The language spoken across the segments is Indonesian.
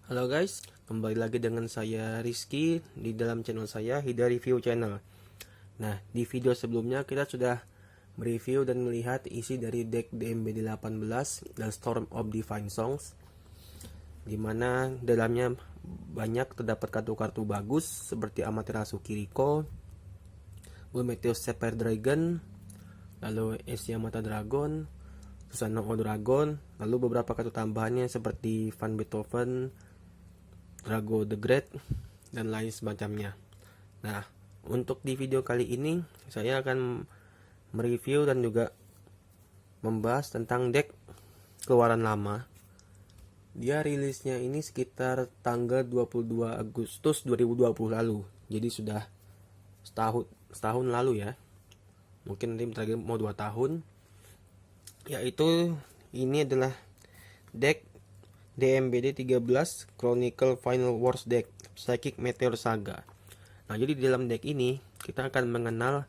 Halo guys, kembali lagi dengan saya Rizky di dalam channel saya Hida Review Channel. Nah, di video sebelumnya kita sudah mereview dan melihat isi dari deck DMBD 18 dan Storm of Divine Songs, dimana dalamnya banyak terdapat kartu-kartu bagus seperti Amaterasu Kiriko, Meteor Sapphire Dragon, lalu Yamata Dragon, Susanoo Dragon, lalu beberapa kartu tambahannya seperti Van Beethoven, Drago the Great, dan lain semacamnya. Nah, untuk di video kali ini saya akan mereview dan juga membahas tentang deck keluaran lama. Dia rilisnya ini sekitar tanggal 22 Agustus 2020 lalu. Jadi sudah setahun lalu ya. Mungkin nanti lagi mau 2 tahun. Yaitu ini adalah deck DMBD 13 Chronicle Final Wars Deck Psychic Meteor Saga. Nah, jadi di dalam deck ini kita akan mengenal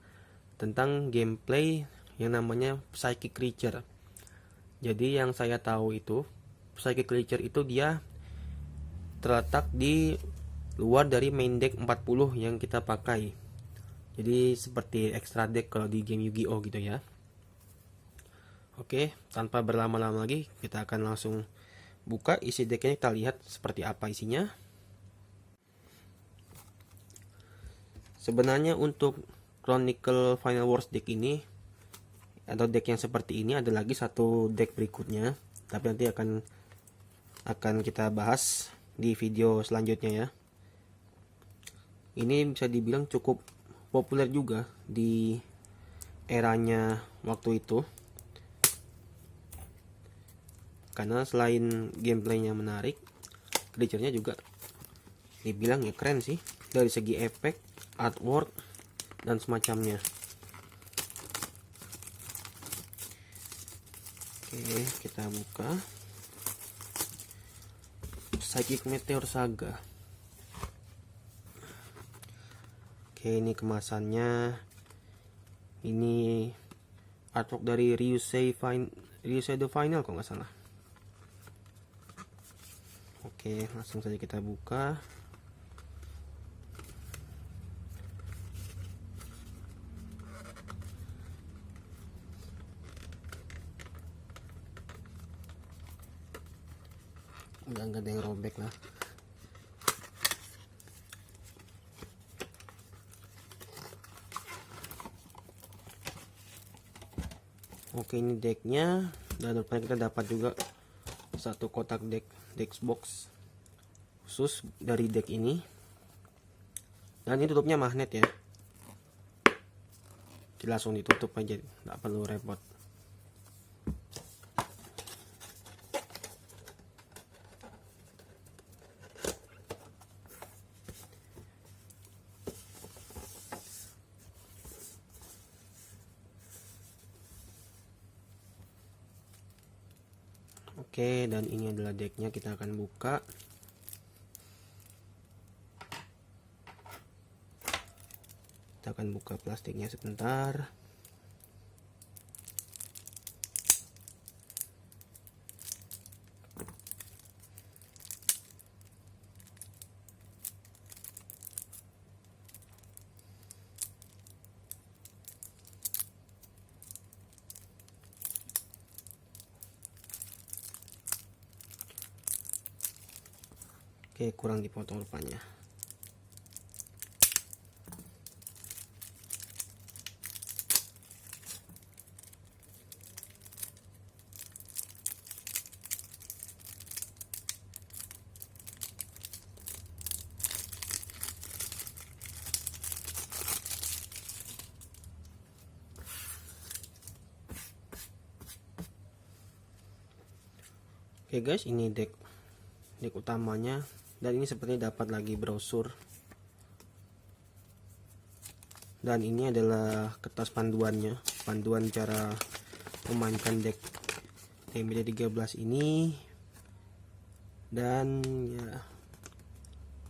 tentang gameplay yang namanya Psychic Creature. Jadi yang saya tahu itu Psychic Creature itu dia terletak di luar dari main deck 40 yang kita pakai. Jadi seperti extra deck kalau di game Yu-Gi-Oh gitu ya. Oke, tanpa berlama-lama lagi kita akan langsung buka isi decknya, kita lihat seperti apa isinya. Sebenarnya untuk Chronicle Final Wars deck ini atau deck yang seperti ini ada lagi satu deck berikutnya, tapi nanti akan kita bahas di video selanjutnya ya. Ini bisa dibilang cukup populer juga di eranya waktu itu, karena selain gameplaynya menarik, creature-nya juga dibilang ya keren sih dari segi efek, artwork, dan semacamnya. Oke, kita buka Psychic Meteor Saga. Oke, ini kemasannya. Ini artwork dari Ryusei The Final kalau nggak salah. Oke, langsung saja kita buka. Enggak ada yang robek lah. Oke, ini decknya, dan depan kita dapat juga satu kotak deck box khusus dari deck ini, dan ini tutupnya magnet ya. Jadi langsung ditutup aja, nggak perlu repot. Oke, dan ini adalah decknya, kita akan buka. Kita akan buka plastiknya sebentar. Oke, kurang dipotong rupanya. Oke guys, ini deck utamanya, dan ini sepertinya dapat lagi brosur, dan ini adalah kertas panduan cara memainkan deck DMBD 13 ini. Dan ya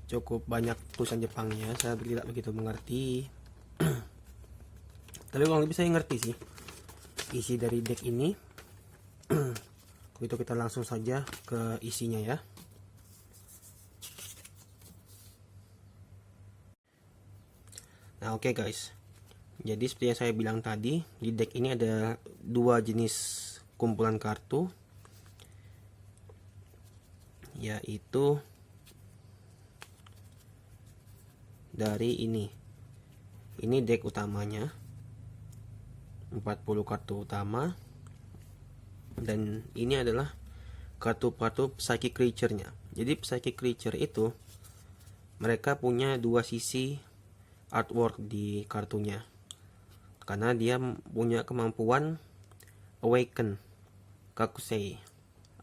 cukup banyak tulisan Jepangnya, saya tidak begitu mengerti. Tapi kalau lebih saya ngerti sih isi dari deck ini. Itu kita langsung saja ke isinya ya. Nah, oke guys. Jadi seperti yang saya bilang tadi, di deck ini ada dua jenis kumpulan kartu, yaitu dari ini deck utamanya 40 kartu utama, dan ini adalah kartu-kartu psychic creature-nya. Jadi psychic creature itu mereka punya dua sisi artwork di kartunya, karena dia punya kemampuan awaken, kakusei,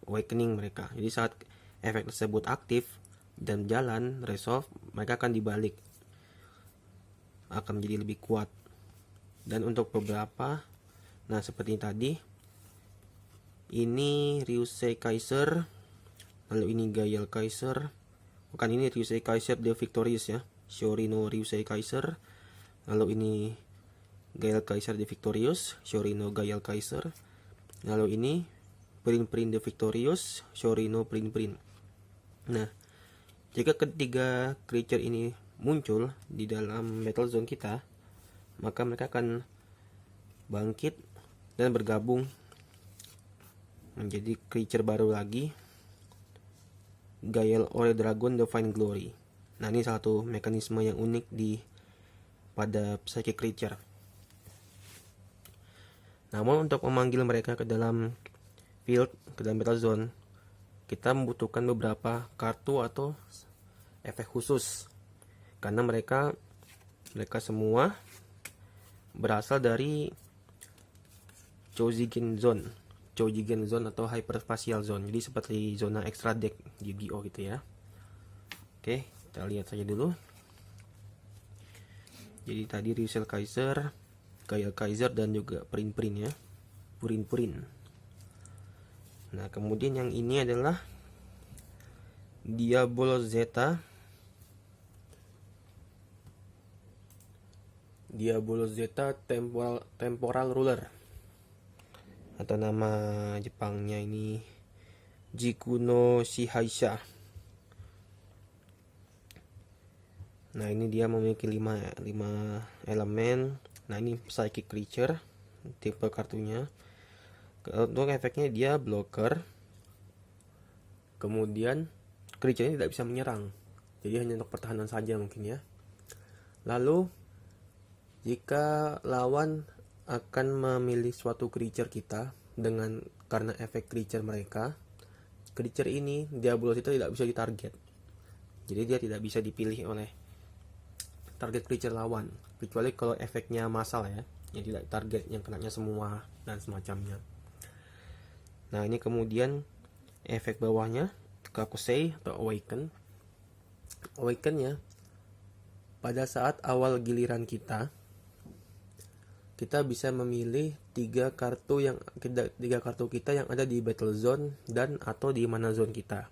awakening mereka. Jadi saat efek tersebut aktif dan jalan resolve, mereka akan dibalik, akan menjadi lebih kuat. Dan untuk beberapa, nah seperti tadi, ini Ryusei Kaiser, lalu ini Gael Kaiser, bukan, ini Ryusei Kaiser The Victorious ya, Shorino Ryusei Kaiser, lalu ini Gael Kaiser The Victorious, Shorino Gael Kaiser, lalu ini Prin The Victorious, Shorino Prin. Nah, jika ketiga creature ini muncul di dalam battle zone kita, maka mereka akan bangkit dan bergabung menjadi creature baru lagi, Gael Ore Dragon Divine Glory. Nah, ini salah satu mekanisme yang unik pada psychic creature. Namun untuk memanggil mereka ke dalam field, ke dalam battle zone, kita membutuhkan beberapa kartu atau efek khusus, karena mereka semua berasal dari Choujigen Zone atau Hyperspatial Zone. Jadi seperti zona extra deck Yu-Gi-Oh gitu ya. Oke, kita lihat saja dulu. Jadi tadi Ryusei Kaiser, Gael Kaiser, dan juga Prin ya, Purin. Nah, kemudian yang ini adalah Diablo Zeta Temporal Ruler, atau nama Jepangnya ini Jiku no Shihaisha. Nah, ini dia memiliki 5 elemen. Nah, ini psychic creature tipe kartunya. Untuk efeknya dia blocker, kemudian creature ini tidak bisa menyerang, jadi hanya untuk pertahanan saja mungkin ya. Lalu jika lawan akan memilih suatu creature kita karena efek creature mereka, creature ini Diablo itu tidak bisa ditarget. Jadi dia tidak bisa dipilih oleh target creature lawan, kecuali kalau efeknya massal ya, yang tidak target, yang kenanya semua dan semacamnya. Nah, ini kemudian efek bawahnya Kakusei atau Awaken. Awaken ya, pada saat awal giliran kita bisa memilih tiga kartu kita yang ada di battle zone dan atau di mana zone kita.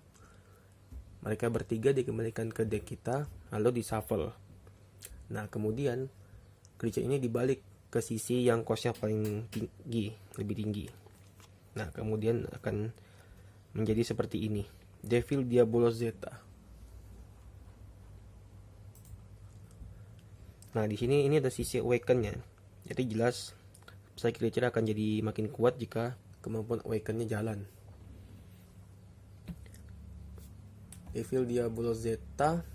Mereka bertiga dikembalikan ke deck kita, lalu di shuffle. Nah, kemudian creature ini dibalik ke sisi yang cost-nya paling tinggi, lebih tinggi. Nah, kemudian akan menjadi seperti ini, Devil Diablo Zeta. Nah, di sini ini ada sisi awaken-nya. Jadi jelas psychic creature akan jadi makin kuat jika kemampuan awaken-nya jalan. Evil Diablo Zeta,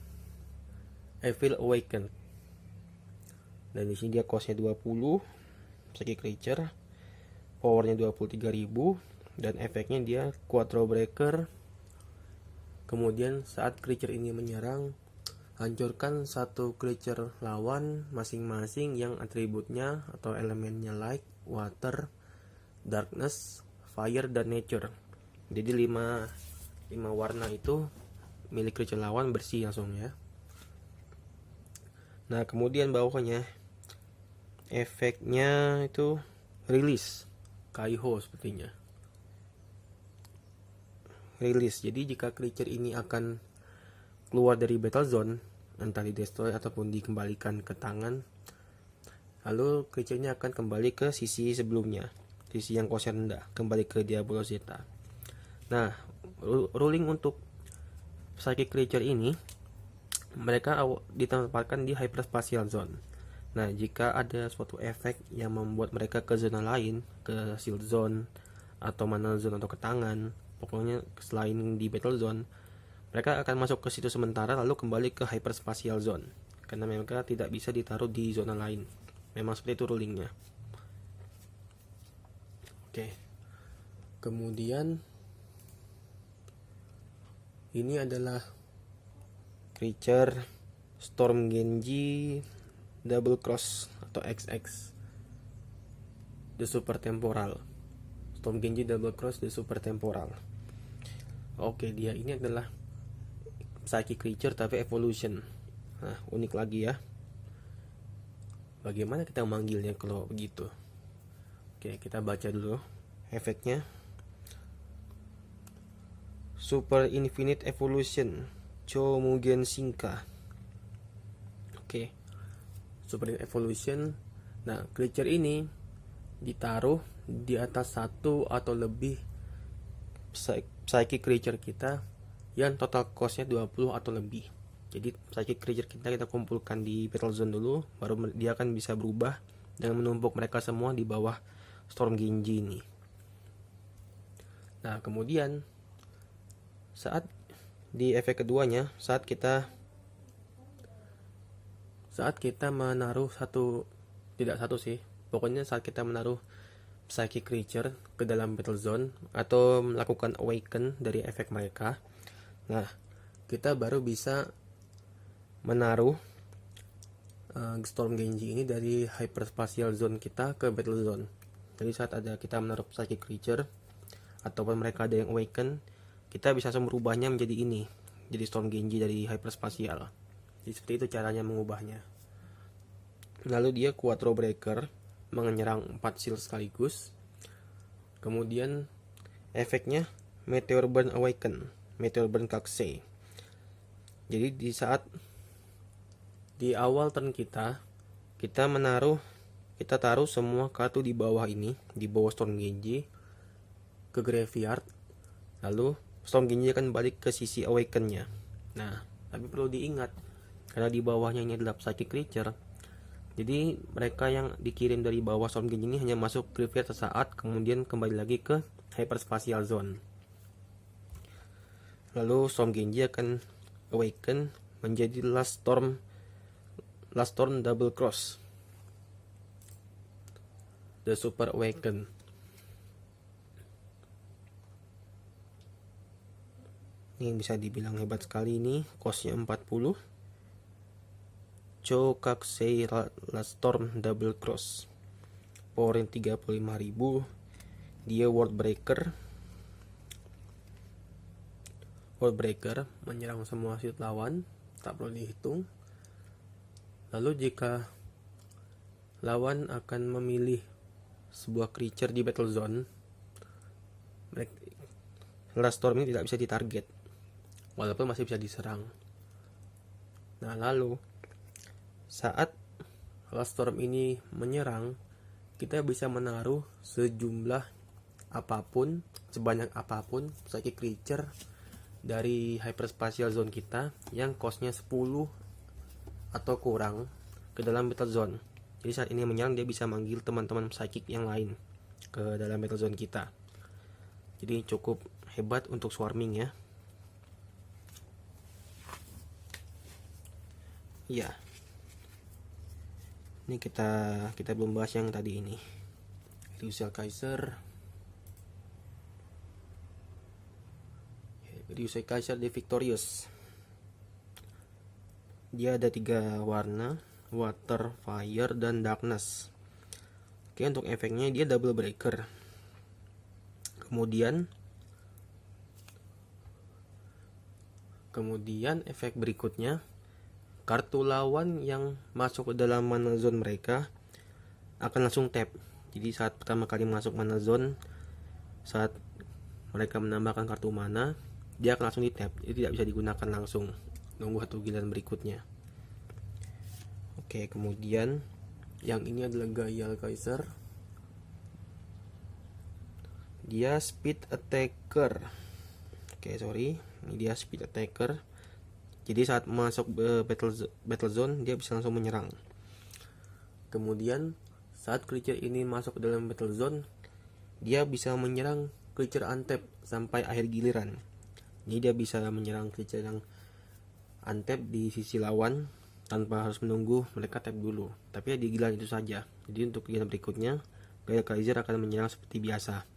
Evil Awaken. Dan di sini dia cost-nya 20, psychic creature, power-nya 23.000, dan efeknya dia Quattro Breaker. Kemudian saat creature ini menyerang, hancurkan satu creature lawan masing-masing yang atributnya atau elemennya light, water, darkness, fire, dan nature. Jadi 5 warna itu milik creature lawan bersih langsung ya. Nah, kemudian bawahnya efeknya itu release, Kaiho sepertinya. Release. Jadi jika creature ini akan keluar dari battle zone, entah di destroy ataupun dikembalikan ke tangan, lalu creature-nya akan kembali ke sisi sebelumnya, sisi yang cost rendah, kembali ke Diablo Zeta. Nah, ruling untuk psychic creature ini, mereka ditempatkan di hyperspatial zone. Nah, jika ada suatu efek yang membuat mereka ke zona lain, ke shield zone atau mana zone atau ke tangan, pokoknya selain di battle zone, mereka akan masuk ke situ sementara lalu kembali ke hyperspatial zone karena mereka tidak bisa ditaruh di zona lain. Memang seperti itu rulingnya. Oke. Kemudian ini adalah creature Storm Genji Double Cross atau XX The Super Temporal. Storm Genji Double Cross The Super Temporal. Oke, dia ini adalah psychic creature tapi evolution. Nah, unik lagi ya. Bagaimana kita manggilnya kalau begitu? Oke, kita baca dulu efeknya. Super Infinite Evolution Chomugen Shinka. Oke. Super Evolution. Nah, creature ini ditaruh di atas satu atau lebih psychic creature kita yang total costnya 20 atau lebih. Jadi psychic creature kita kumpulkan di battle zone dulu, baru dia akan bisa berubah dengan menumpuk mereka semua di bawah Storm Genji ini. Nah, kemudian saat di efek keduanya, saat kita menaruh pokoknya saat kita menaruh psychic creature ke dalam battle zone atau melakukan awaken dari efek mereka, nah kita baru bisa menaruh Storm Genji ini dari hyperspatial zone kita ke battle zone. Jadi saat kita menaruh psychic creature ataupun mereka ada yang awaken, kita bisa langsung merubahnya menjadi ini, jadi Storm Genji dari hyperspatial. Jadi seperti itu caranya mengubahnya. Lalu dia Quattro Breaker, menyerang 4 shield sekaligus. Kemudian efeknya Meteor Burn Awaken, Meteor Burn Kakusei. Jadi di awal turn kita taruh semua kartu di bawah ini, di bawah Storm Genji ke graveyard. Lalu Storm Genji akan balik ke sisi awakennya. Nah, tapi perlu diingat karena di bawahnya ini adalah psychic creature, jadi mereka yang dikirim dari bawah Storm Genji ini hanya masuk graveyard sesaat, kemudian kembali lagi ke hyperspatial zone. Lalu Storm Genji akan awaken menjadi Last Storm Double Cross The Super Awaken. Ini bisa dibilang hebat sekali, ini costnya 40. Chokakusei Last Storm Double Cross, power 35.000. Dia World Breaker, menyerang semua shield lawan, tak perlu dihitung. Lalu jika lawan akan memilih sebuah creature di battle zone, Last Storm ini tidak bisa ditarget walaupun masih bisa diserang. Nah, lalu saat Last Storm ini menyerang, kita bisa menaruh sebanyak apapun psychic creature dari hyperspatial zone kita yang costnya 10 atau kurang ke dalam battle zone. Jadi saat ini menyerang, dia bisa manggil teman-teman psychic yang lain ke dalam battle zone kita. Jadi cukup hebat untuk swarming ya. Iya. Ini kita belum bahas yang tadi ini. Ryusei Kaiser The Victorious. Dia ada 3 warna, water, fire, dan darkness. Oke, untuk efeknya dia double breaker. Kemudian efek berikutnya, kartu lawan yang masuk ke dalam mana zone mereka akan langsung tap. Jadi saat pertama kali masuk mana zone, saat mereka menambahkan kartu mana, dia akan langsung di tap. Jadi tidak bisa digunakan langsung, nunggu satu giliran berikutnya. Oke, kemudian yang ini adalah Gaial Kaiser. Dia speed attacker. Ini dia speed attacker. Jadi saat masuk battle zone, dia bisa langsung menyerang. Kemudian saat creature ini masuk ke dalam battle zone, dia bisa menyerang creature untap sampai akhir giliran. Jadi dia bisa menyerang creature yang untap di sisi lawan tanpa harus menunggu mereka tap dulu. Tapi ya di giliran itu saja. Jadi untuk giliran berikutnya, Gaia Kaiser akan menyerang seperti biasa.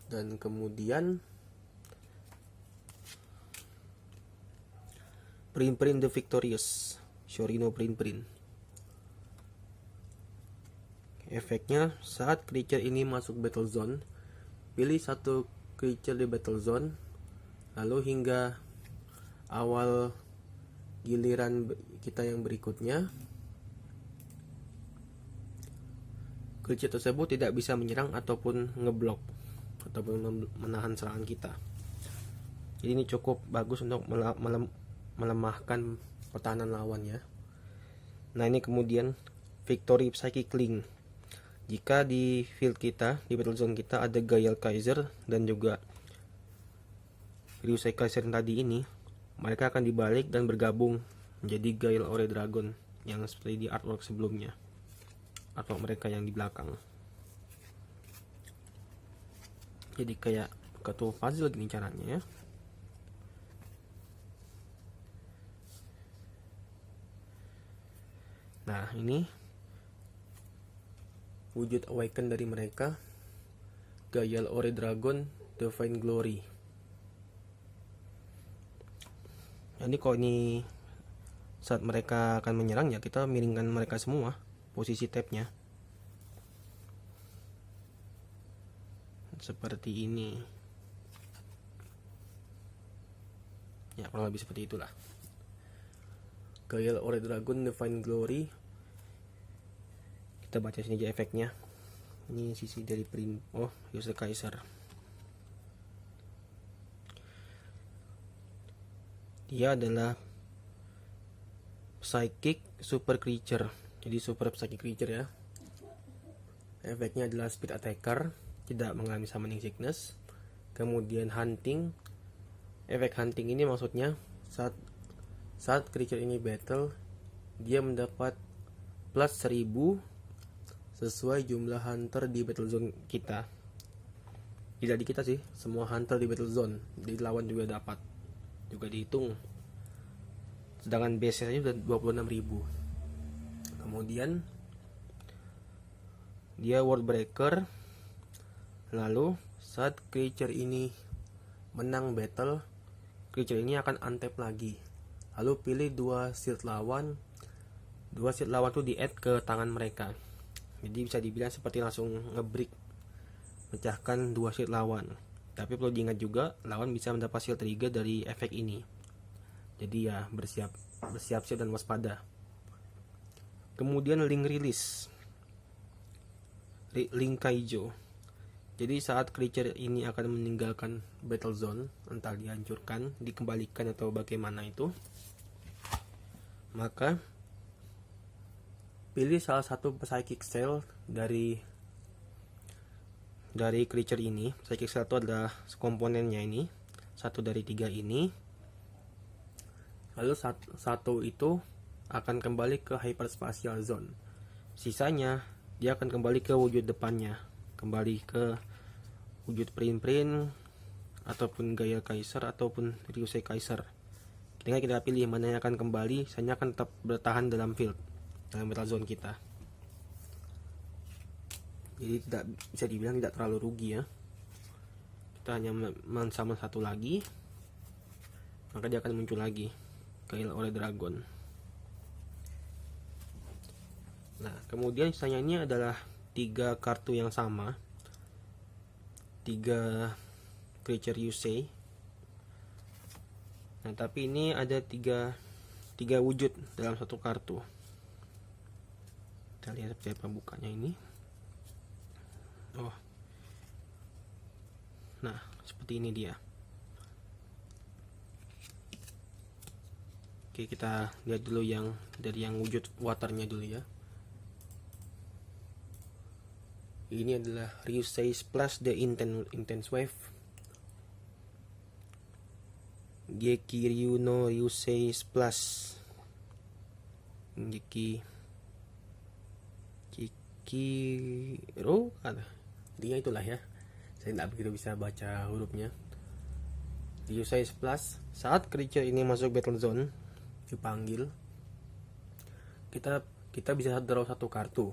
Dan kemudian Print the Victorious, Shorino Print. Efeknya, saat creature ini masuk battle zone, pilih satu creature di battle zone, lalu hingga awal giliran kita yang berikutnya, creature tersebut tidak bisa menyerang ataupun ngeblok ataupun menahan serangan kita. Jadi ini cukup bagus untuk melemahkan pertahanan lawan ya. Nah ini kemudian Victory Psychic Link. Jika di field kita, di battle zone kita ada Gaia Kaiser dan juga Ryusei Kaiser yang tadi ini, mereka akan dibalik dan bergabung menjadi Gaia Ore Dragon yang seperti di artwork sebelumnya. Artwork mereka yang di belakang. Jadi kayak kartu puzzle gini caranya ya. Nah ini wujud awaken dari mereka, Gaia Ore Dragon Divine Glory. Jadi kalau ini saat mereka akan menyerang ya kita miringkan mereka semua posisi tabnya seperti ini ya, kurang lebih seperti itulah. Gaia Ore Dragon Divine Glory, kita baca sini aja efeknya. Ini sisi dari print. Oh, Ryusei Kaiser. Dia adalah Psychic Super Creature. Jadi super Psychic Creature ya. Efeknya adalah Speed Attacker, tidak mengalami Summoning Sickness. Kemudian Hunting. Efek Hunting ini maksudnya saat creature ini battle, dia mendapat plus 1000 sesuai jumlah hunter di battle zone kita. Tidak di kita sih, semua hunter di battle zone, di lawan juga dapat, juga dihitung. Sedangkan base nya sudah 26.000. Kemudian dia World Breaker. Lalu saat creature ini menang battle, creature ini akan untap lagi. Lalu pilih dua shield lawan tuh di add ke tangan mereka. Jadi bisa dibilang seperti langsung ngebreak, pecahkan dua shield lawan. Tapi perlu diingat juga, lawan bisa mendapat shield trigger dari efek ini. Jadi ya bersiap-siap dan waspada. Kemudian link release, link Kaijo. Jadi saat creature ini akan meninggalkan battle zone, entah dihancurkan, dikembalikan atau bagaimana itu, maka pilih salah satu psychic cell dari creature ini. Psychic cell itu adalah komponennya ini, satu dari 3 ini. Lalu satu itu akan kembali ke hyperspatial zone. Sisanya dia akan kembali ke wujud depannya, kembali ke wujud print ataupun Gaia Kaiser ataupun Ryusei Kaiser. Tinggal kita pilih mana yang akan kembali, sisanya akan tetap bertahan dalam field, dalam battle zone kita. Jadi tidak bisa dibilang tidak terlalu rugi ya. Kita hanya men-summon satu lagi, maka dia akan muncul lagi Gaia Ore Dragon. Nah kemudian sisanya ini adalah 3 kartu yang sama, 3 creature Yusei. Nah tapi ini ada 3 wujud dalam satu kartu. Kita lihat seperti apa bukanya ini. Oh, nah seperti ini dia. Oke, kita lihat dulu yang dari yang wujud waternya dulu ya. Ini adalah Ryusei Splash the Intense Wave, Geki Ryu no Ryusei Splash, Geki Kiro kan, dia itulah ya, saya tidak begitu bisa baca hurufnya. Ryusei Plus, saat creature ini masuk battle zone dipanggil, kita bisa draw satu kartu.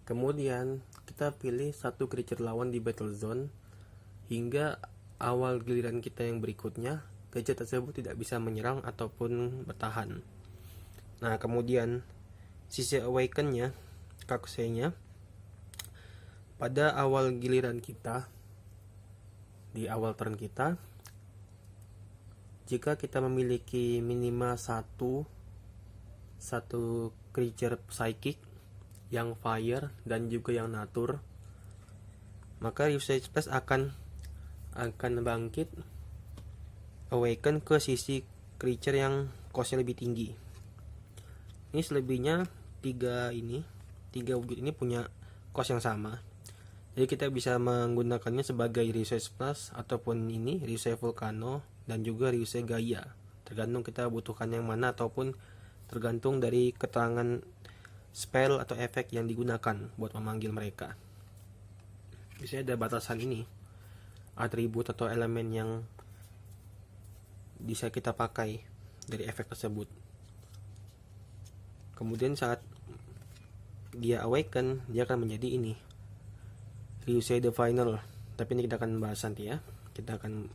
Kemudian kita pilih satu creature lawan di battle zone hingga awal giliran kita yang berikutnya, creature tersebut tidak bisa menyerang ataupun bertahan. Nah, kemudian sisi awaken-nya, Kakusei-nya, pada awal giliran kita, di awal turn kita, jika kita memiliki minimal satu creature psychic yang fire dan juga yang nature, maka Ryusei Plus akan bangkit awaken ke sisi creature yang costnya lebih tinggi. Ini selebihnya tiga wujud ini punya cost yang sama, jadi kita bisa menggunakannya sebagai Ryusei Plus ataupun ini Ryusei Volcano dan juga Ryusei Gaia, tergantung kita butuhkan yang mana ataupun tergantung dari keterangan spell atau efek yang digunakan buat memanggil mereka. Biasanya ada batasan ini, atribut atau elemen yang bisa kita pakai dari efek tersebut. Kemudian saat dia awaken, dia akan menjadi ini Ryusei the Final, tapi ini kita akan bahas nanti ya. Kita akan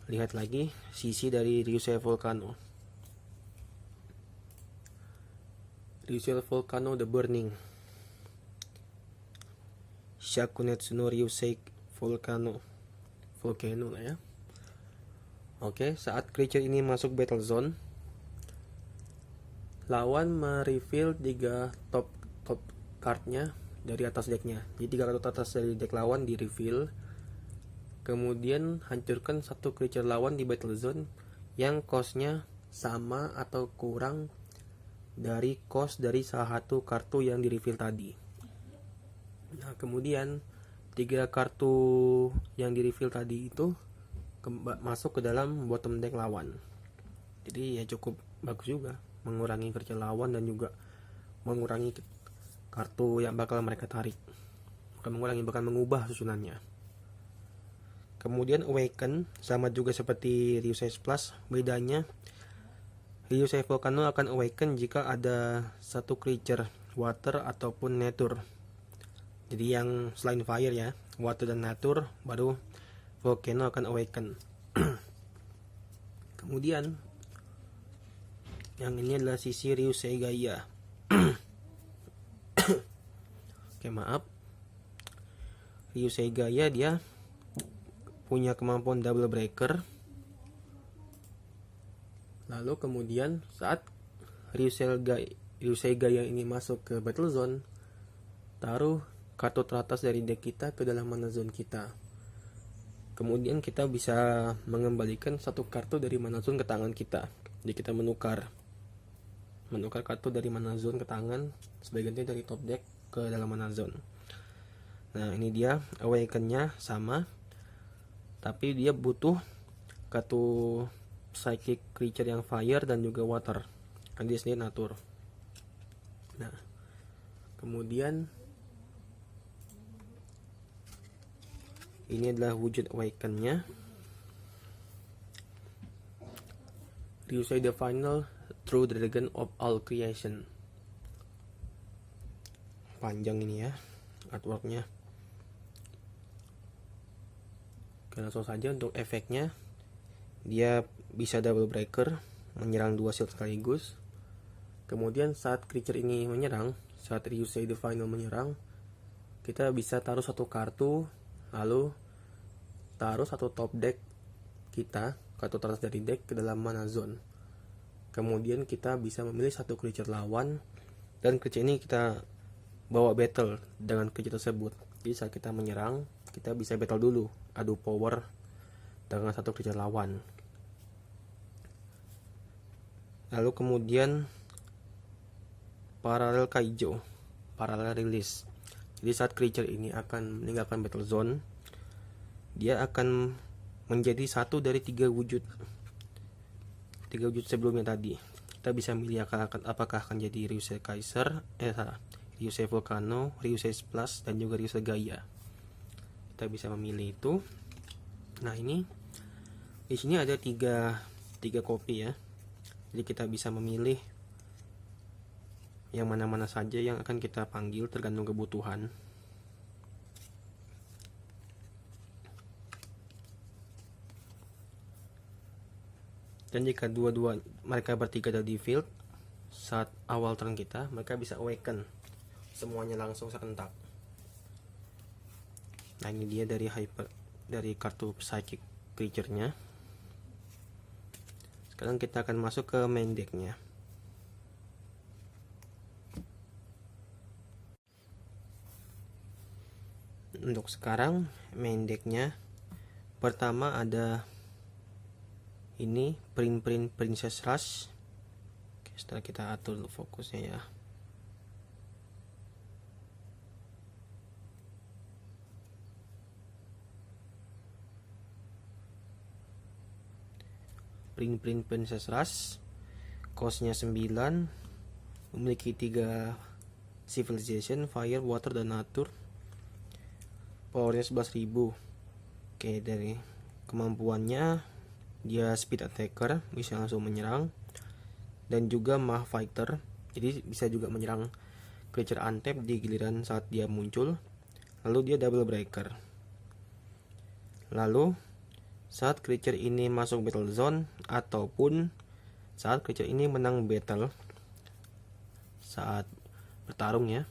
lihat lagi sisi dari Ryusei Volcano. Ryusei Volcano the Burning, Shakunetsu no Ryusei Volcano lah ya. Oke, saat creature ini masuk battle zone, lawan mereveal 3 top cardnya dari atas decknya. Jadi 3 kartu atas dari deck lawan di reveal. Kemudian hancurkan satu creature lawan di battle zone yang costnya sama atau kurang dari cost dari salah satu kartu yang di reveal tadi. Nah, kemudian 3 kartu yang di reveal tadi itu masuk ke dalam bottom deck lawan. Jadi ya cukup bagus juga, mengurangi kerja lawan dan juga mengurangi kartu yang bakal mereka tarik. Bukan mengurangi, bahkan mengubah susunannya. Kemudian awaken sama juga seperti Ryusei Plus, bedanya Ryusei Volcano akan awaken jika ada satu creature water ataupun nature. Jadi yang selain fire ya, water dan nature, baru Volcano akan awaken. Kemudian yang ini adalah sisi Ryusei Gaia. Oke, maaf. Ryusei Gaia dia punya kemampuan double breaker. Lalu kemudian saat Ryusei Gaia ini masuk ke battle zone, taruh kartu teratas dari deck kita ke dalam mana zone kita. Kemudian kita bisa mengembalikan satu kartu dari mana zone ke tangan kita. Jadi kita menukar kartu dari mana zone ke tangan sebagai ganti dari top deck ke dalam mana zone. Nah, ini dia awaken-nya sama, tapi dia butuh kartu psychic creature yang fire dan juga water, kan dia sendiri nature. Nah, kemudian ini adalah wujud awaken-nya. Ryusei the Final, True Dragon of All Creation. Panjang ini ya artworknya. Oke, langsung saja untuk efeknya. Dia bisa double breaker, menyerang 2 shield sekaligus. Kemudian saat creature ini menyerang, saat Ryusei the Final menyerang, kita bisa taruh satu kartu, lalu taruh satu top deck kita, kartu teratas dari deck, ke dalam mana zone. Kemudian kita bisa memilih satu creature lawan, dan creature ini kita bawa battle dengan creature tersebut. Jadi saat kita menyerang, kita bisa battle dulu, adu power dengan satu creature lawan. Lalu kemudian parallel kaijo, parallel release. Jadi saat creature ini akan meninggalkan battle zone, dia akan menjadi satu dari 3 wujud sebelumnya tadi. Kita bisa milih apakah akan jadi Ryusei Kaiser, Ryusei Volcano, Ryusei Splash, dan juga Ryusei Gaia. Kita bisa memilih itu. Nah, ini di sini ada tiga kopi ya. Jadi kita bisa memilih yang mana-mana saja yang akan kita panggil tergantung kebutuhan. Dan jika dua-dua mereka bertiga ada di field, saat awal turn kita, mereka bisa awaken semuanya langsung serentak. Nah, ini dia dari kartu psychic creature-nya. Sekarang kita akan masuk ke main deck-nya. Untuk sekarang main deck-nya pertama ada ini print Princess Rush. Oke, setelah kita atur fokusnya ya. Print Princess Rush, cost-nya 9, memiliki 3 civilization, fire, water, dan nature. Powernya 11.000. Oke, dari kemampuannya dia speed attacker, bisa langsung menyerang, dan juga Mah Fighter, jadi bisa juga menyerang creature untap di giliran saat dia muncul. Lalu dia double breaker. Lalu saat creature ini masuk battle zone ataupun saat creature ini menang battle saat bertarung ya,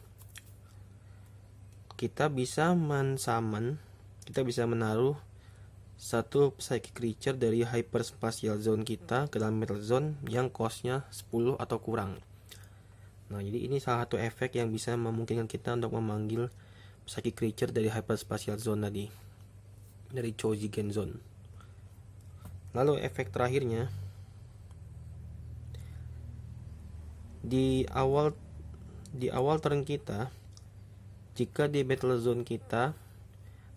kita bisa men-summon, kita bisa menaruh satu psychic creature dari hyperspatial zone kita ke dalam battle zone yang costnya 10 atau kurang. Nah, jadi ini salah satu efek yang bisa memungkinkan kita untuk memanggil psychic creature dari hyperspatial zone tadi, dari Chojigen Zone. Lalu efek terakhirnya, di awal turn kita, jika di battle zone kita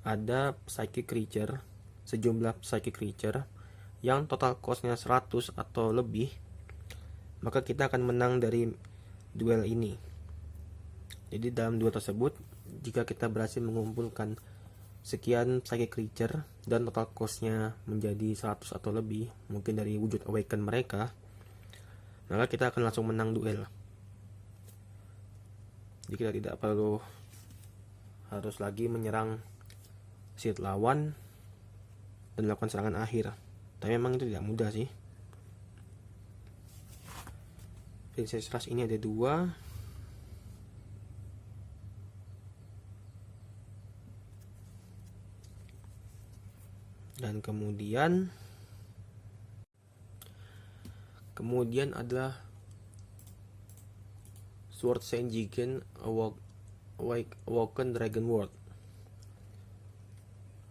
ada psychic creature, sejumlah psychic creature yang total costnya 100 atau lebih, maka kita akan menang dari duel ini. Jadi dalam duel tersebut, jika kita berhasil mengumpulkan sekian psychic creature dan total costnya menjadi 100 atau lebih, mungkin dari wujud awaken mereka, maka kita akan langsung menang duel. Jadi kita tidak perlu harus lagi menyerang seed lawan dan melakukan serangan akhir. Tapi memang itu tidak mudah sih. Princess Rush ini ada 2. Dan kemudian adalah Sword Senjigen Awoken Dragon World.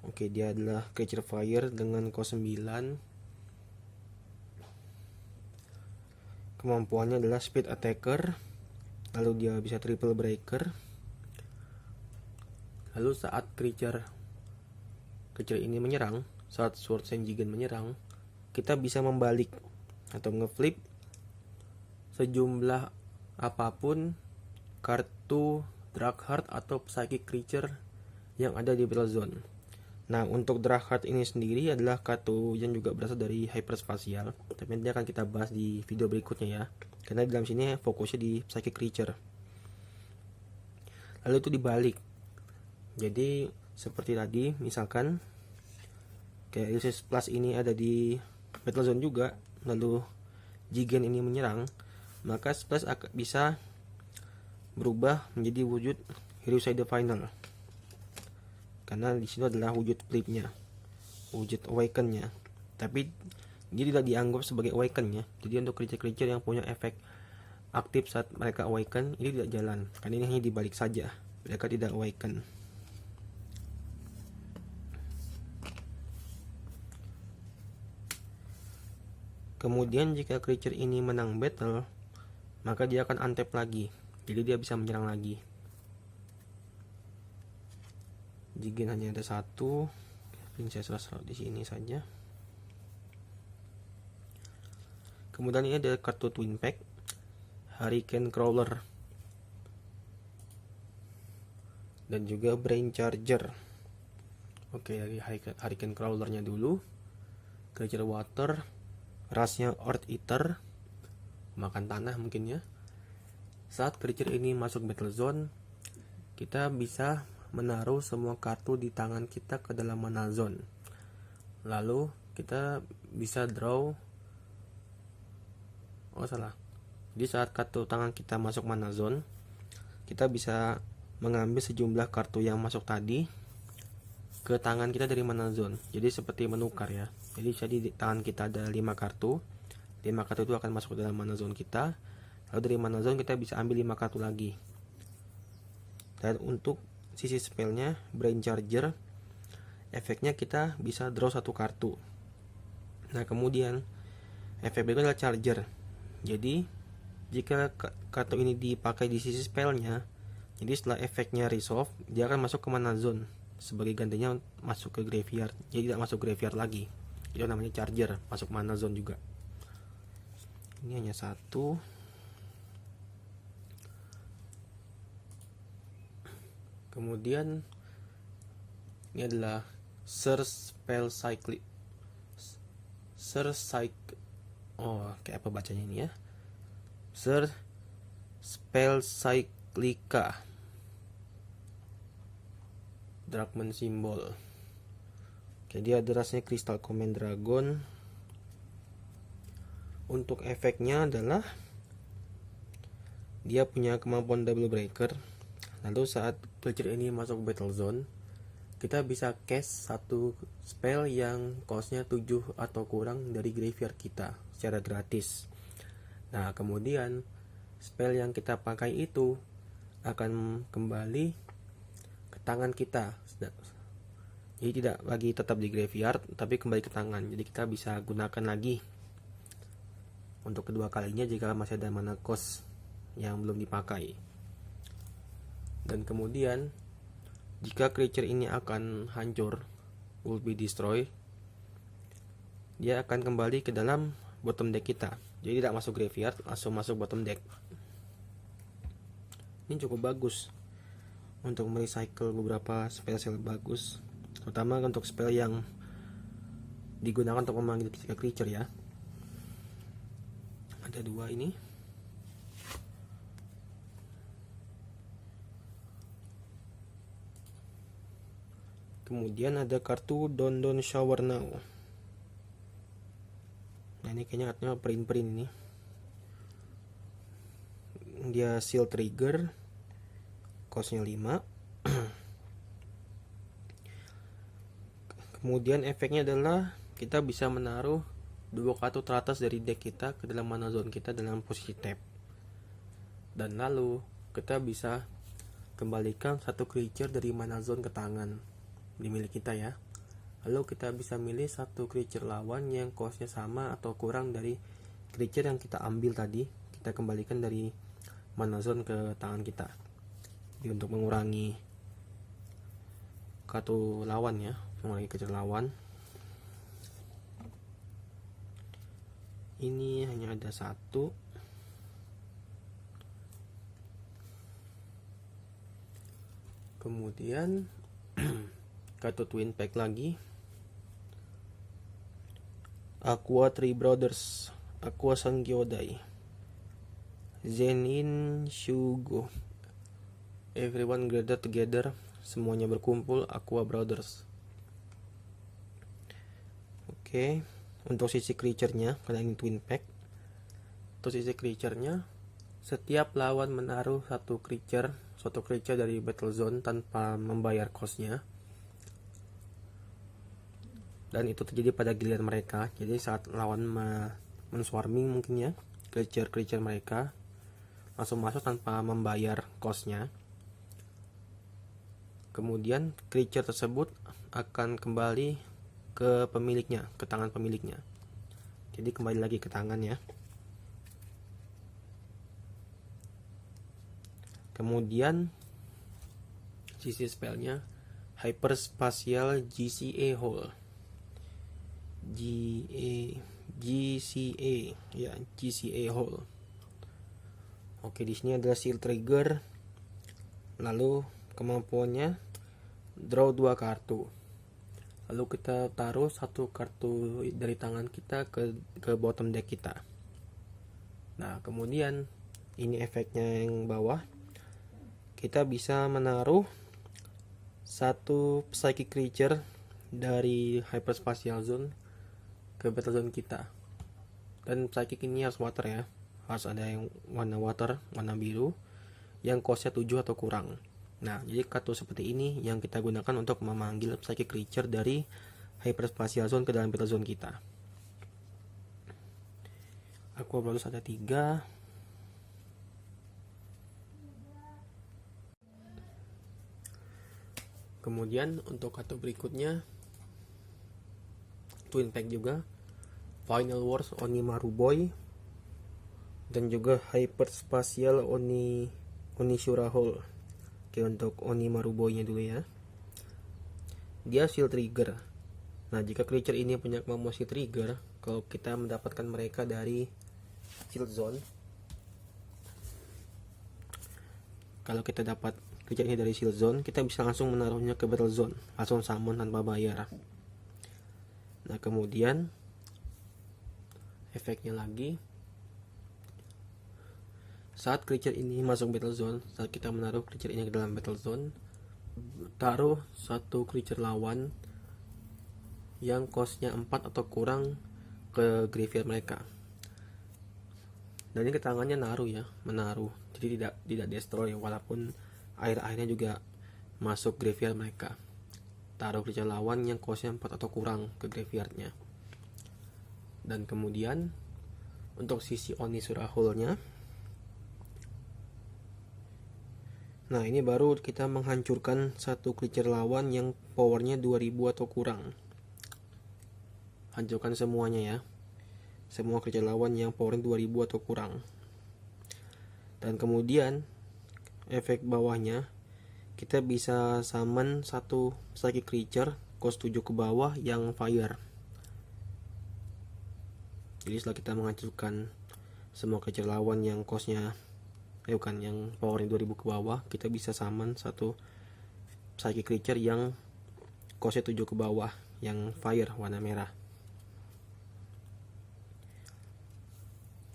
Oke, dia adalah creature fire dengan cost 9. Kemampuannya adalah speed attacker, lalu dia bisa triple breaker. Lalu saat creature ini menyerang, saat Sword Senjigen menyerang, kita bisa membalik atau ngeflip sejumlah apapun kartu Darkheart atau psychic creature yang ada di battle zone. Nah, untuk Darkheart ini sendiri adalah kartu yang juga berasal dari hyperspatial, tapi nanti akan kita bahas di video berikutnya ya, karena di dalam sini fokusnya di psychic creature. Lalu itu dibalik, jadi seperti tadi, misalkan kayak Ryusei Splash ini ada di battle zone juga, lalu Jigen ini menyerang, maka Splash bisa berubah menjadi wujud Ryusei the Final, karena di situ adalah wujud flipnya, wujud awakennya, tapi dia tidak dianggap sebagai awakennya. Jadi untuk creature-creature yang punya efek aktif saat mereka awaken, ini tidak jalan, karena ini hanya dibalik saja, mereka tidak awaken. Kemudian jika creature ini menang battle, maka dia akan untap lagi, jadi dia bisa menyerang lagi. Jigen hanya ada 1, Princess Rush di sini saja. Kemudian ini ada kartu Twin Pack, Hurricane Crawler. dan juga Brain Charger. Oke, dari Hurricane Crawlernya dulu. Creature Water, rasnya Earth Eater, makan tanah mungkin ya. Saat creature ini masuk battle zone, kita bisa menaruh semua kartu di tangan kita ke dalam mana zone. Lalu kita bisa draw. Jadi saat kartu tangan kita masuk mana zone, kita bisa mengambil sejumlah kartu yang masuk tadi ke tangan kita dari mana zone. Jadi seperti menukar ya. Jadi di tangan kita ada 5 kartu. 5 kartu itu akan masuk ke dalam mana zone kita. Lalu dari mana zone kita bisa ambil 5 kartu lagi. Dan untuk sisi spellnya Brain Charger, efeknya kita bisa draw 1 kartu. Nah kemudian efek berikutnya adalah Charger. Jadi jika kartu ini dipakai di sisi spellnya, jadi setelah efeknya resolve, dia akan masuk ke mana zone. Sebagai gantinya masuk ke graveyard. Jadi tidak masuk graveyard lagi. Itu namanya Charger, masuk mana zone juga. Ini hanya 1. Kemudian ini adalah Search Spell Cycle. Kayak apa bacanya ini ya? Search Spell Cyclica. Dragman Symbol. Jadi ada rasanya Crystal Command Dragon. Untuk efeknya adalah dia punya kemampuan Double Breaker. Lalu saat creature ini masuk battle zone, kita bisa cast 1 spell yang costnya 7 atau kurang dari graveyard kita secara gratis. Nah kemudian spell yang kita pakai itu akan kembali ke tangan kita. Jadi tidak lagi tetap di graveyard, tapi kembali ke tangan. Jadi kita bisa gunakan lagi untuk kedua kalinya jika masih ada mana cost yang belum dipakai. Dan kemudian jika creature ini akan hancur, will be destroyed, dia akan kembali ke dalam bottom deck kita. Jadi tidak masuk graveyard, langsung masuk bottom deck. Ini cukup bagus untuk merecycle beberapa spell bagus, terutama untuk spell yang digunakan untuk memanggil creature ya. Ada 2 ini. Kemudian ada kartu Don't Shower Now. Nah ini kayaknya artinya print ini. Dia seal trigger, costnya 5. Kemudian efeknya adalah kita bisa menaruh 2 kartu teratas dari deck kita ke dalam mana zone kita dalam posisi tap. Dan lalu kita bisa kembalikan 1 creature dari mana zone ke tangan di milik kita ya. Lalu kita bisa milih 1 creature lawan yang costnya sama atau kurang dari creature yang kita ambil tadi. Kita kembalikan dari mana zone ke tangan kita. Jadi untuk mengurangi kartu lawan ya, mengurangi creature lawan. Ini hanya ada 1. Kemudian kartu Twin Pack lagi. Aqua Three Brothers, Aqua Sangyodai, Zenin Shugo. Everyone gathered together, semuanya berkumpul, Aqua Brothers. Oke, untuk sisi creature-nya, karena ini Twin Pack. Untuk sisi creature-nya, setiap lawan menaruh suatu creature dari battle zone tanpa membayar cost-nya. Dan itu terjadi pada giliran mereka. Jadi saat lawan menswarming mungkin ya, creature mereka langsung masuk tanpa membayar cost-nya. Kemudian creature tersebut akan kembali ke pemiliknya, ke tangan pemiliknya. Jadi kembali lagi ke tangan ya. Kemudian sisi spellnya Hyperspatial GCA Hole. GCA Hole. Oke, di sini adalah seal trigger. Lalu kemampuannya draw 2 kartu. Lalu kita taruh satu kartu dari tangan kita ke bottom deck kita. Nah, kemudian ini efeknya yang bawah. Kita bisa menaruh satu psychic creature dari hyperspatial zone ke battle zone kita. Dan psychic ini harus water ya. Harus ada yang warna water, warna biru, yang cost-nya 7 atau kurang. Nah, jadi kartu seperti ini yang kita gunakan untuk memanggil psychic creature dari hyperspatial zone ke dalam battle zone kita. Aqua Brodus ada 3. Kemudian untuk kartu berikutnya Twin Pack juga, Final Wars Onimaru Boy, dan juga Hyperspatial Onishura Hole. Oke, untuk Onimaru Boy nya dulu ya. Dia shield trigger. Nah, jika creature ini punya kemampuan shield trigger, kalau kita mendapatkan mereka dari shield zone, kalau kita dapat creature ini dari shield zone, kita bisa langsung menaruhnya ke battle zone, langsung summon tanpa bayar. Nah, kemudian efeknya lagi, saat creature ini masuk battle zone, saat kita menaruh creature ini ke dalam battle zone, taruh satu creature lawan yang costnya 4 atau kurang ke graveyard mereka. Dan ini ketangannya naruh ya, menaruh, jadi tidak destroy, walaupun air-airnya juga masuk graveyard mereka. Taruh creature lawan yang costnya 4 atau kurang ke graveyardnya. Dan kemudian untuk sisi Onishura Hole nya, nah ini baru kita menghancurkan satu creature lawan yang powernya 2000 atau kurang. Hancurkan semuanya ya, semua creature lawan yang powernya 2000 atau kurang. Dan kemudian efek bawahnya, kita bisa summon satu psychic creature cost 7 ke bawah yang fire. Jadi setelah kita menghancurkan semua creature lawan yang costnya yang powernya 2000 ke bawah, kita bisa summon satu psychic creature yang costnya 7 ke bawah yang fire warna merah.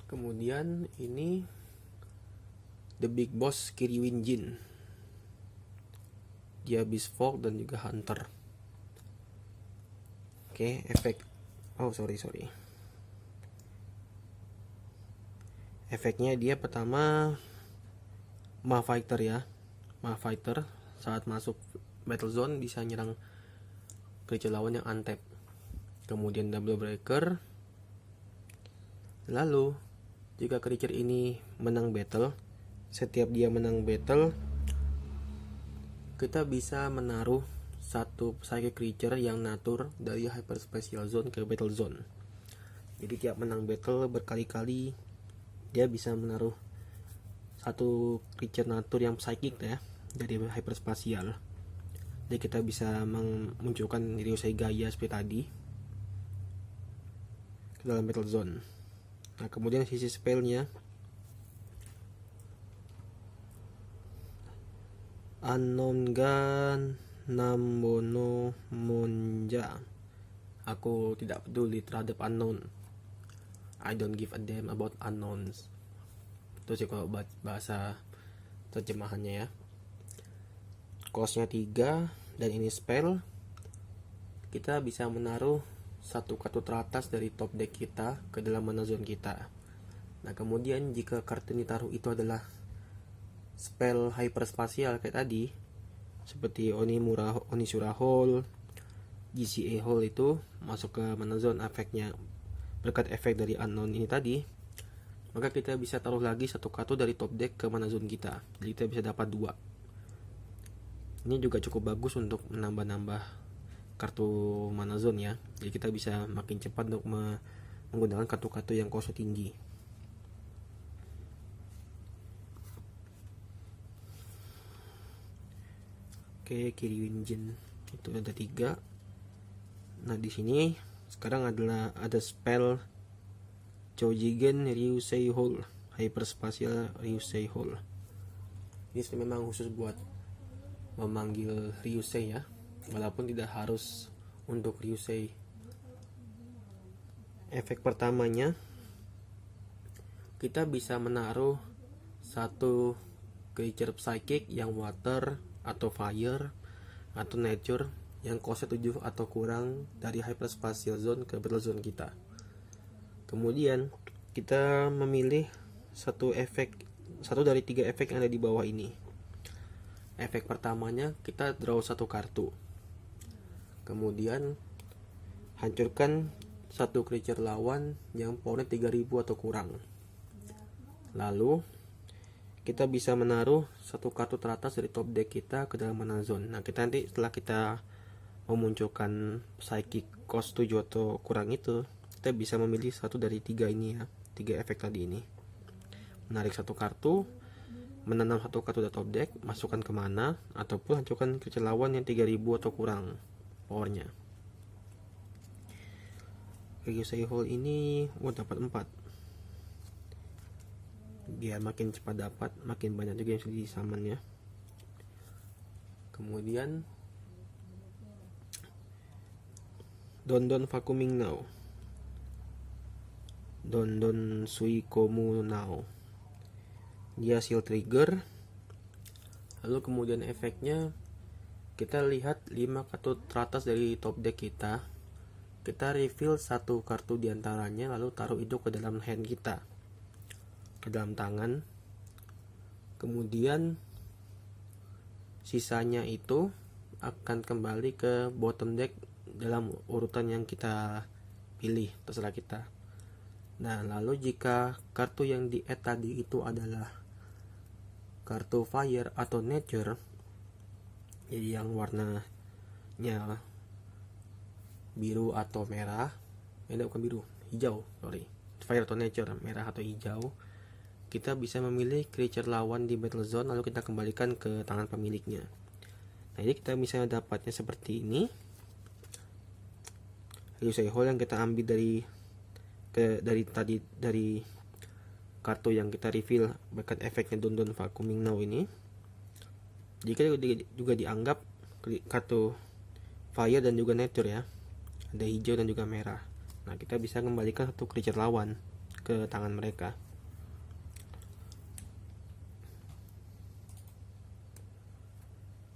Kemudian ini The Big Boss Kiriwin Jin, dia Beast Folk dan juga Hunter. Oke, efek efeknya dia pertama Fighter ya. Fighter saat masuk battle zone bisa nyerang creature lawan yang untap. Kemudian Double Breaker. Lalu jika creature ini menang battle, setiap dia menang battle, kita bisa menaruh satu psychic creature yang natur dari hyperspatial zone ke battle zone. Jadi tiap menang battle berkali-kali, dia bisa menaruh satu creature natur yang psychic ya, dari hyperspatial. Jadi kita bisa memunculkan Ryusei Gaia seperti tadi ke dalam battle zone. Nah, kemudian sisi spellnya, Unknown Gun Nambono Monja. Aku tidak peduli terhadap unknown. I don't give a damn about unknowns. Itu sih kalau bahasa terjemahannya ya. Costnya 3, dan ini spell. Kita bisa menaruh satu kartu teratas dari top deck kita ke dalam mana zone kita. Nah, kemudian jika kartu ini taruh itu adalah spell hyperspatial kayak tadi, seperti Onishura Hole, GCA Hole, itu masuk ke mana zone efeknya berkat efek dari unknown ini tadi, maka kita bisa taruh lagi satu kartu dari top deck ke mana zone kita. Jadi kita bisa dapat 2. Ini juga cukup bagus untuk menambah-nambah kartu mana zone ya. Jadi kita bisa makin cepat untuk menggunakan kartu-kartu yang cost tinggi. Oke, Kiriwin Jin itu ada 3. Nah, di sini sekarang ada spell Chojigen Ryusei Hole, Hyperspatial Ryusei Hole. Ini memang khusus buat memanggil Ryusei ya, walaupun tidak harus untuk Ryusei. Efek pertamanya, kita bisa menaruh satu creature psychic yang water atau fire atau nature yang cost 7 atau kurang dari hyperspatial zone ke battle zone kita. Kemudian kita memilih satu dari 3 efek yang ada di bawah ini. Efek pertamanya, kita draw satu kartu. Kemudian hancurkan satu creature lawan yang powernya 3000 atau kurang. Lalu kita bisa menaruh satu kartu teratas dari top deck kita ke dalam mana zone. Nah, kita nanti setelah kita memunculkan psychic cost 7 atau kurang itu, kita bisa memilih satu dari 3 ini ya, 3 efek tadi ini. Menarik satu kartu, menanam satu kartu dari top deck, masukkan ke mana, ataupun hancurkan creature lawan yang 3000 atau kurang powernya. Ryusei Hole ini dapat 4. Biar makin cepat dapat, makin banyak juga yang sudah disaman ya. Kemudian Don Vacuuming Now, Don Suikomu Now, dia seal trigger. Lalu kemudian efeknya, kita lihat 5 kartu teratas dari top deck kita. Kita reveal satu kartu diantaranya, lalu taruh itu ke dalam hand kita, ke dalam tangan. Kemudian sisanya itu akan kembali ke bottom deck dalam urutan yang kita pilih, terserah kita. Nah, lalu jika kartu yang di add tadi itu adalah kartu fire atau nature, jadi yang warnanya biru atau merah, bukan biru, hijau, fire atau nature, merah atau hijau, kita bisa memilih creature lawan di battle zone, lalu kita kembalikan ke tangan pemiliknya. Nah, jadi kita misalnya dapatnya seperti ini, Ryusei Hole yang kita ambil dari kartu yang kita reveal berkat efeknya Don Vacuuming Now ini. Jika juga dianggap kartu fire dan juga nature ya, ada hijau dan juga merah. Nah, kita bisa kembalikan satu creature lawan ke tangan mereka.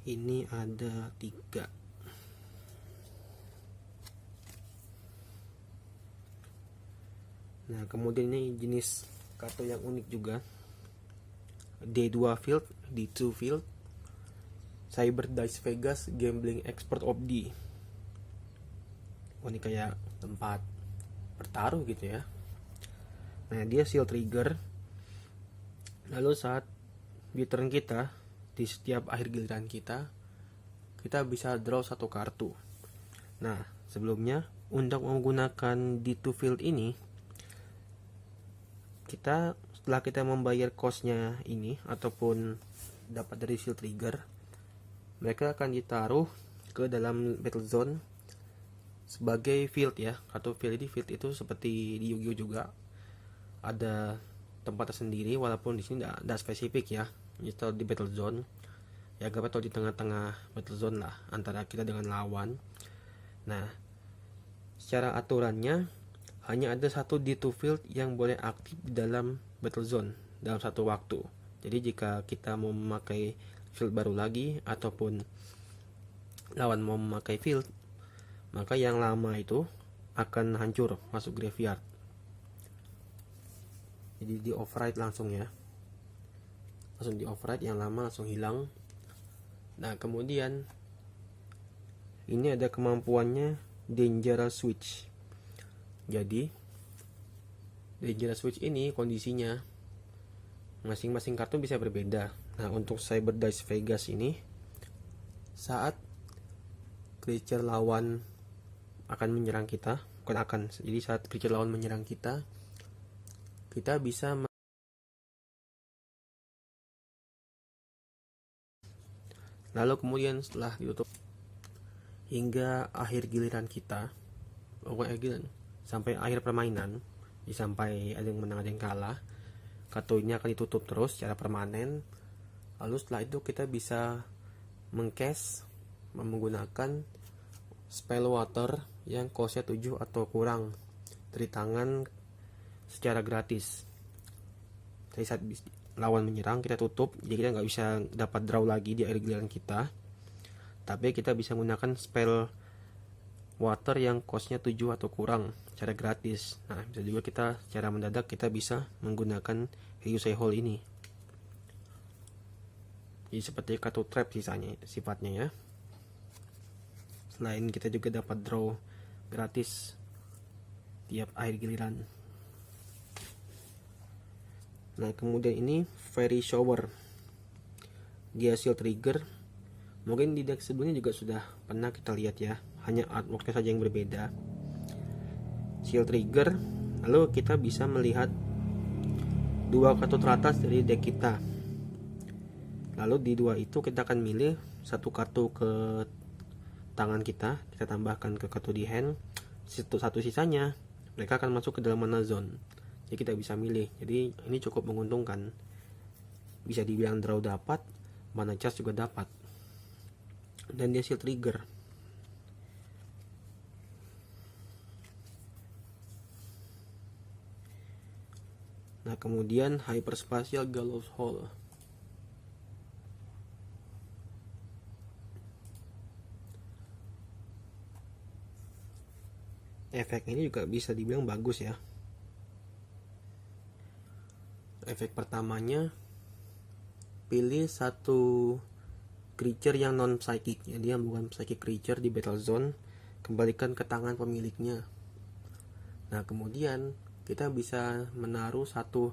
Ini ada 3. Nah, kemudian ini jenis kartu yang unik juga, D2 Field, D2 Field, Cyber Dice Vegas Gambling Expert of D. Ini kayak tempat bertaruh gitu ya. Nah, dia seal trigger. Lalu saat di turn kita, di setiap akhir giliran kita bisa draw satu kartu. Nah, sebelumnya untuk menggunakan D2 Field ini, setelah kita membayar costnya ini ataupun dapat dari seal trigger, mereka akan ditaruh ke dalam battle zone sebagai field ya. Kartu field itu seperti di Yu-Gi-Oh juga ada tempat tersendiri, walaupun di sini tidak spesifik ya. Itu di battle zone ya, atau di tengah-tengah battle zone lah antara kita dengan lawan. Nah, secara aturannya hanya ada satu D2 field yang boleh aktif di dalam battle zone dalam satu waktu. Jadi jika kita mau memakai field baru lagi ataupun lawan mau memakai field, maka yang lama itu akan hancur masuk graveyard. Jadi di override langsung ya. Langsung di override, yang lama langsung hilang. Nah, kemudian ini ada kemampuannya Dangerous Switch. Jadi Dangerous Switch ini kondisinya masing-masing kartu bisa berbeda. Nah, untuk Cyber Dice Vegas ini, saat creature lawan akan menyerang kita, jadi saat creature lawan menyerang kita bisa lalu kemudian setelah ditutup hingga akhir giliran kita, sampai akhir permainan, sampai ada yang menang ada yang kalah, kartunya akan ditutup terus secara permanen. Lalu setelah itu kita bisa mengcast menggunakan spell water yang cost-nya 7 atau kurang dari tangan secara gratis. Jadi saat lawan menyerang kita tutup, jadi kita nggak bisa dapat draw lagi di air giliran kita, tapi kita bisa menggunakan spell water yang cost-nya 7 atau kurang secara gratis. Nah, bisa juga kita secara mendadak kita bisa menggunakan Ryusei Hole ini. Jadi seperti kartu trap sifatnya ya. Selain kita juga dapat draw gratis tiap air giliran. Nah, kemudian ini Fairy Shower. Dia shield trigger. Mungkin di deck sebelumnya juga sudah pernah kita lihat ya, hanya artworknya saja yang berbeda. Shield trigger, lalu kita bisa melihat dua kartu teratas dari deck kita. Lalu di dua itu kita akan milih satu kartu ke tangan kita tambahkan ke kartu di hand. Satu sisanya mereka akan masuk ke dalam mana zone. Jadi kita bisa milih. Jadi ini cukup menguntungkan. Bisa dibilang draw dapat, mana charge juga dapat. Dan dia shield trigger. Nah, kemudian Hyperspatial Gallows Hole. Efek ini juga bisa dibilang bagus ya. Efek pertamanya, pilih satu creature yang non psychic, jadi yang bukan psychic creature di battle zone, kembalikan ke tangan pemiliknya. Nah, kemudian kita bisa menaruh satu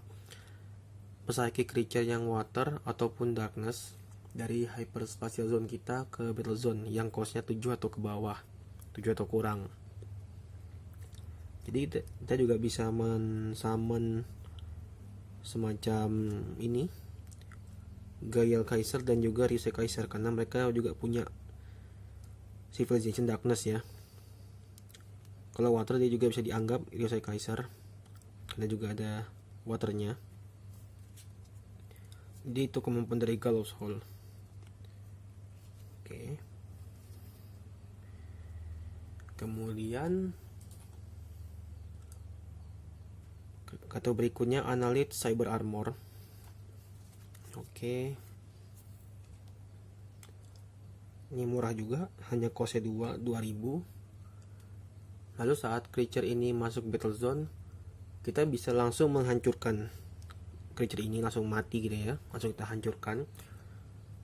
psychic creature yang water ataupun darkness dari hyperspatial zone kita ke battle zone yang cost-nya 7 atau ke bawah, 7 atau kurang. Jadi kita juga bisa men-summon semacam ini Gael Kaiser dan juga Ryusei Kaiser, karena mereka juga punya Civilization Darkness ya. Kalau water dia juga bisa dianggap Ryusei Kaiser karena juga ada waternya. Jadi itu kemampuan dari Gallows Hole. Oke. Kemudian kartu berikutnya Analyte Cyber Armor. Oke. Ini murah juga, hanya cost 2000. Lalu saat creature ini masuk battle zone, kita bisa langsung menghancurkan creature ini, langsung mati gitu ya, langsung kita hancurkan.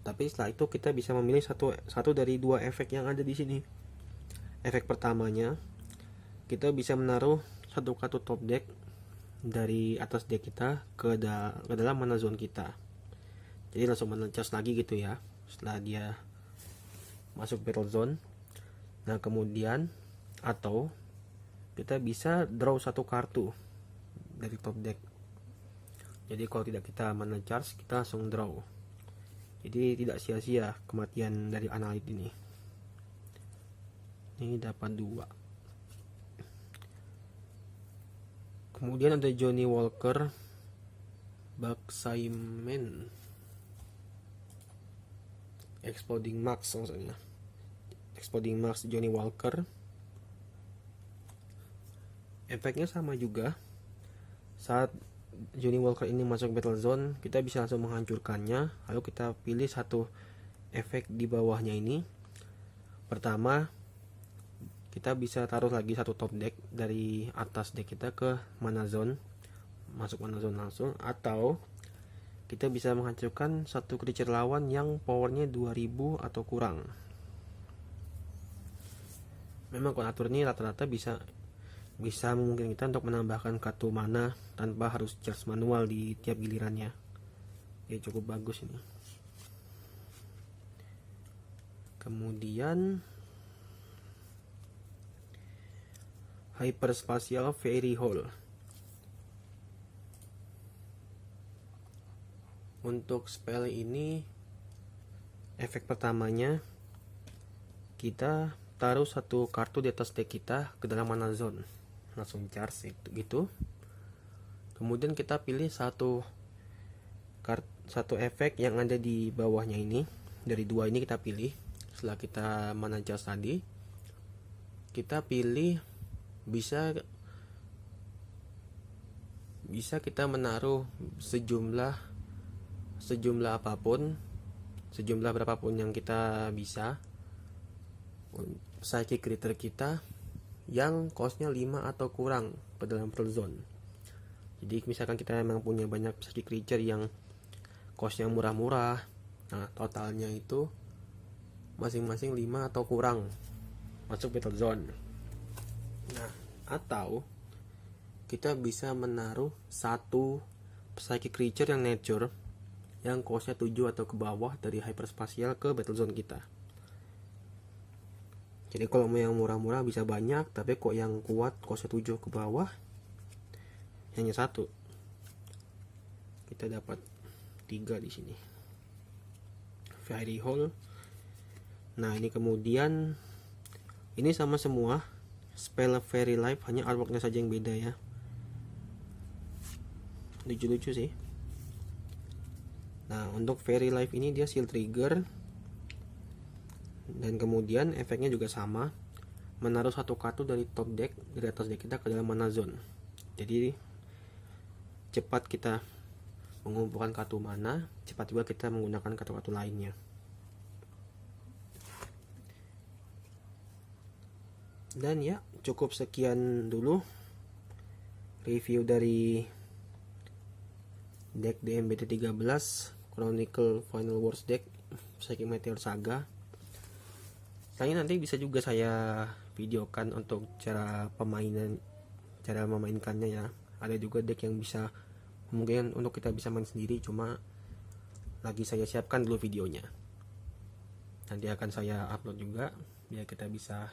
Tapi setelah itu kita bisa memilih satu dari dua efek yang ada di sini. Efek pertamanya, kita bisa menaruh satu kartu top deck dari atas deck kita ke dalam mana zone kita. Jadi langsung mencas lagi gitu ya setelah dia masuk battle zone. Nah, kemudian atau kita bisa draw satu kartu dari top deck. Jadi kalau tidak kita mana charge, kita langsung draw. Jadi tidak sia-sia kematian dari Analyte ini. Ini dapat 2. Kemudian ada Johnny Walker Baksaimen Exploding Max, maksudnya Exploding Max Johnny Walker. Efeknya sama juga. Saat Johnny Walker ini masuk battle zone, kita bisa langsung menghancurkannya. Lalu kita pilih satu efek di bawahnya ini. Pertama, kita bisa taruh lagi satu top deck dari atas deck kita ke mana zone, masuk mana zone langsung. Atau kita bisa menghancurkan satu creature lawan yang powernya 2000 atau kurang. Memang kalau atur ini rata-rata bisa memungkinkan kita untuk menambahkan kartu mana tanpa harus charge manual di tiap gilirannya. Ya, cukup bagus ini. Kemudian Hyperspatial Fairy Hole. Untuk spell ini, efek pertamanya kita taruh satu kartu di atas deck kita ke dalam mana zone, langsung charge gitu. Kemudian kita pilih satu efek yang ada di bawahnya ini, dari dua ini kita pilih. Setelah kita mana-adjust tadi, kita pilih bisa kita menaruh sejumlah apapun, sejumlah berapapun yang kita bisa psychic creature kita yang costnya 5 atau kurang pada dalam Pearl Zone. Jadi misalkan kita memang punya banyak psychic creature yang costnya murah-murah, nah totalnya itu masing-masing 5 atau kurang masuk Battle Zone. Nah, atau kita bisa menaruh satu psychic creature yang nature yang costnya 7 atau ke bawah dari hyperspatial ke Battle Zone kita. Jadi kalau mau yang murah-murah bisa banyak, tapi kok yang kuat costnya 7 ke bawah hanya satu. Kita dapat 3 di sini. Fairy Hole. Nah, ini kemudian ini sama semua. Spell Fairy Life, hanya artworknya saja yang beda ya. Lucu-lucu sih. Nah, untuk Fairy Life ini dia seal trigger, dan kemudian efeknya juga sama, menaruh satu kartu dari top deck, dari atas deck kita ke dalam mana zone. Jadi cepat kita mengumpulkan kartu mana, cepat juga kita menggunakan kartu-kartu lainnya. Dan ya, cukup sekian dulu review dari deck DMBD 13 Chronicle Final Wars deck Psychic Meteor Saga. Selanjutnya nanti bisa juga saya videokan untuk cara memainkannya ya. Ada juga deck yang bisa mungkin untuk kita bisa main sendiri, cuma lagi saya siapkan dulu videonya. Nanti akan saya upload juga biar kita bisa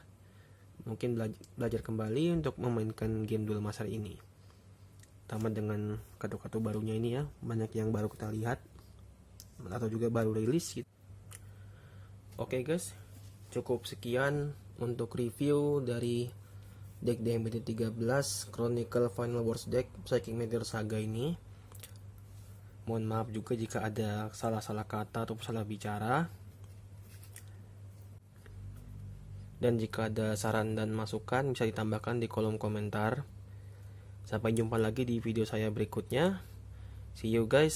mungkin belajar kembali untuk memainkan game Duel Master ini. Tambah dengan kartu-kartu barunya ini ya, banyak yang baru kita lihat atau juga baru rilis gitu. Oke guys, cukup sekian untuk review dari deck DMBD 13 Chronicle Final Wars deck Psychic Meteor Saga ini. Mohon maaf juga jika ada salah-salah kata atau salah bicara. Dan jika ada saran dan masukan bisa ditambahkan di kolom komentar. Sampai jumpa lagi di video saya berikutnya. See you guys.